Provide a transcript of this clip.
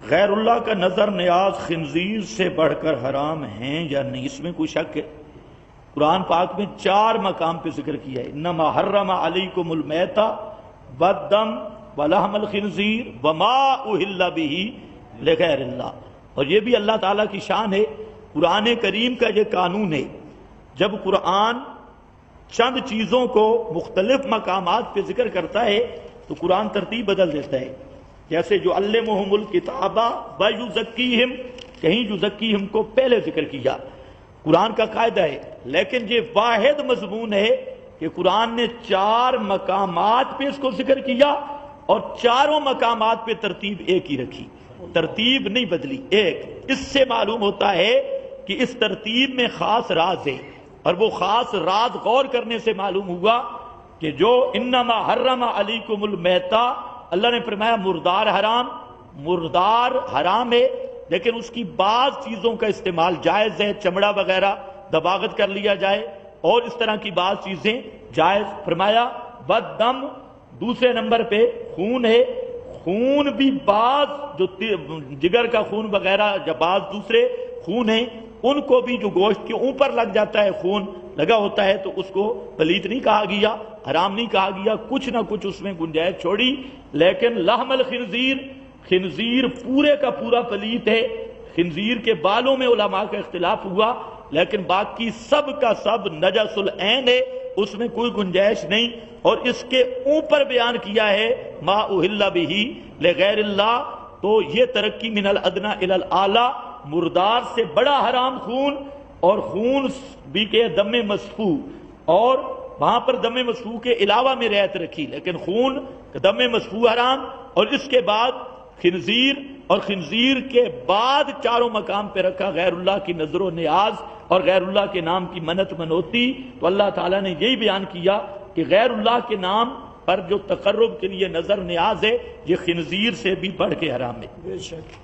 غیر اللہ کا نظر نیاز خنزیر سے بڑھ کر حرام ہیں یا نہیں، اس میں کوئی شک ہے؟ قرآن پاک میں 4 مقام پہ ذکر کیا ہے، انما حرم علیکم المیتۃ والدم ولحم الخنزیر وما اہل بہ لغیر اللہ۔ اور یہ بھی اللہ تعالیٰ کی شان ہے، قرآن کریم کا یہ قانون ہے، جب قرآن چند چیزوں کو مختلف مقامات پہ ذکر کرتا ہے تو قرآن ترتیب بدل دیتا ہے۔ جیسے جو علمہم الکتاب ویزکیہم، کہیں یزکیہم کو پہلے ذکر کیا، قرآن کا قاعدہ ہے، لیکن یہ واحد مضمون ہے کہ قرآن نے 4 مقامات پہ اس کو ذکر کیا اور چاروں مقامات پہ ترتیب ایک ہی رکھی، ترتیب نہیں بدلی، ایک۔ اس سے معلوم ہوتا ہے کہ اس ترتیب میں خاص راز ہے، اور وہ خاص راز غور کرنے سے معلوم ہوا کہ جو انما حرم علیکم المیتۃ، اللہ نے فرمایا مردار حرام، مردار حرام ہے، لیکن اس کی بعض چیزوں کا استعمال جائز ہے، چمڑا وغیرہ دباغت کر لیا جائے اور اس طرح کی بعض چیزیں جائز فرمایا۔ والدم دوسرے نمبر پہ خون ہے، خون بھی بعض جو جگر کا خون وغیرہ یا بعض دوسرے خون ہیں ان کو بھی جو گوشت کے اوپر لگ جاتا ہے، خون لگا ہوتا ہے، تو اس کو پلیت نہیں کہا گیا، حرام نہیں کہا گیا، کچھ نہ کچھ اس میں گنجائش چھوڑی۔ لیکن لحم الخنزیر، خنزیر پورے کا پورا پلیت ہے، خنزیر کے بالوں میں علماء کا اختلاف ہوا، لیکن باقی سب کا سب نجس العین ہے، اس میں کوئی گنجائش نہیں۔ اور اس کے اوپر بیان کیا ہے ما اہل بہ لغیر اللہ، تو یہ ترقی من الادنی الی الاعلی، مردار سے بڑا حرام خون، اور خون بھی کہ دم مسفوح، اور وہاں پر دم مسفوح کے علاوہ میں رعایت رکھی، لیکن خون دم مسفوح حرام، اور اس کے بعد خنزیر، اور خنزیر کے بعد چاروں مقام پہ رکھا غیر اللہ کی نظر و نیاز اور غیر اللہ کے نام کی منت منوتی۔ تو اللہ تعالیٰ نے یہی بیان کیا کہ غیر اللہ کے نام پر جو تقرب کے لیے نظر نیاز ہے یہ خنزیر سے بھی بڑھ کے حرام ہے۔ بے شک۔